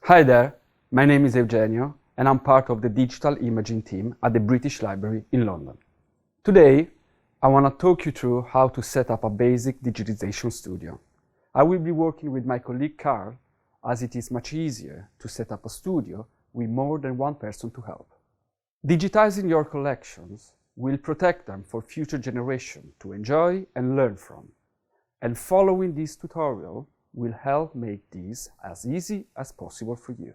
Hi there, my name is Eugenio and I'm part of the digital imaging team at the British Library in London. Today, I want to talk you through how to set up a basic digitization studio. I will be working with my colleague Carl, as it is much easier to set up a studio with more than one person to help. Digitizing your collections will protect them for future generations to enjoy and learn from. And following this tutorial will help make this as easy as possible for you.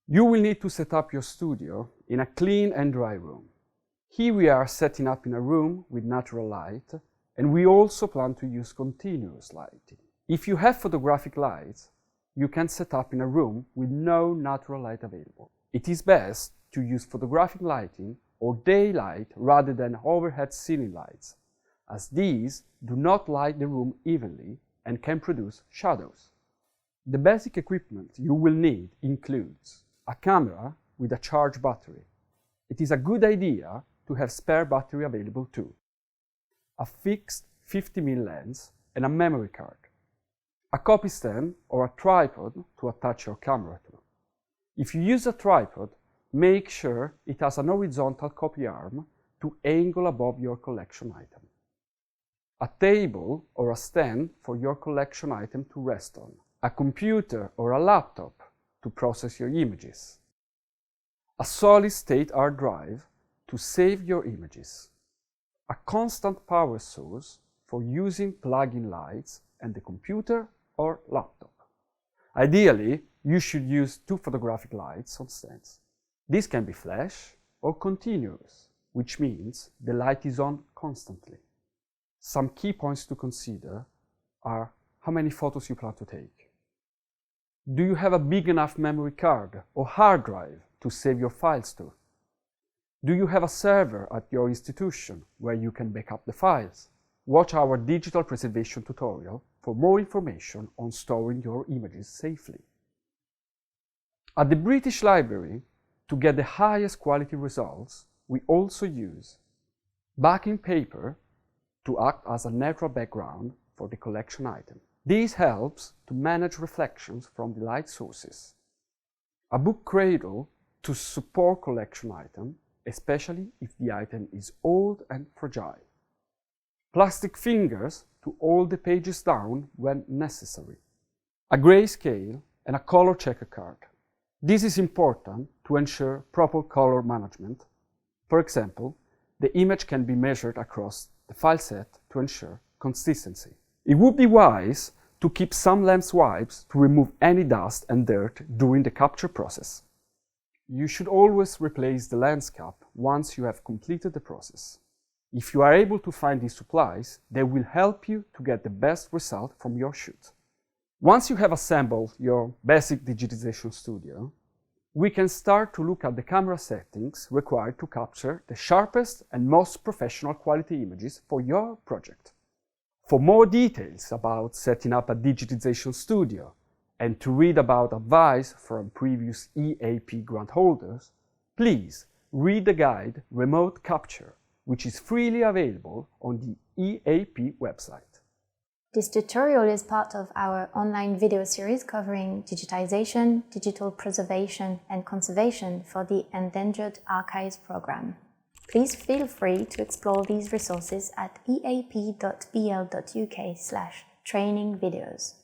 You will need to set up your studio in a clean and dry room. Here we are setting up in a room with natural light, and we also plan to use continuous lighting. If you have photographic lights, you can set up in a room with no natural light available. It is best to use photographic lighting or daylight rather than overhead ceiling lights, as these do not light the room evenly and can produce shadows. The basic equipment you will need includes a camera with a charged battery. It is a good idea to have spare battery available too, a fixed 50mm lens and a memory card, a copy stand or a tripod to attach your camera to. If you use a tripod, make sure it has an horizontal copy arm to angle above your collection item, a table or a stand for your collection item to rest on, a computer or a laptop to process your images, a solid-state hard drive to save your images, a constant power source for using plug-in lights and the computer or laptop. Ideally, you should use 2 photographic lights on stands. This can be flash or continuous, which means the light is on constantly. Some key points to consider are how many photos you plan to take. Do you have a big enough memory card or hard drive to save your files to? Do you have a server at your institution where you can back up the files? Watch our digital preservation tutorial for more information on storing your images safely. At the British Library, to get the highest quality results, we also use backing paper to act as a neutral background for the collection item. This helps to manage reflections from the light sources. A book cradle to support collection item, especially if the item is old and fragile. Plastic fingers to hold the pages down when necessary. A grayscale and a color checker card. This is important to ensure proper color management. For example, the image can be measured across the file set to ensure consistency. It would be wise to keep some lens wipes to remove any dust and dirt during the capture process. You should always replace the lens cap once you have completed the process. If you are able to find these supplies, they will help you to get the best result from your shoot. Once you have assembled your basic digitization studio, we can start to look at the camera settings required to capture the sharpest and most professional quality images for your project. For more details about setting up a digitization studio and to read about advice from previous EAP grant holders, please read the guide Remote Capture, which is freely available on the EAP website. This tutorial is part of our online video series covering digitization, digital preservation and conservation for the Endangered Archives program. Please feel free to explore these resources at eap.bl.uk/training videos.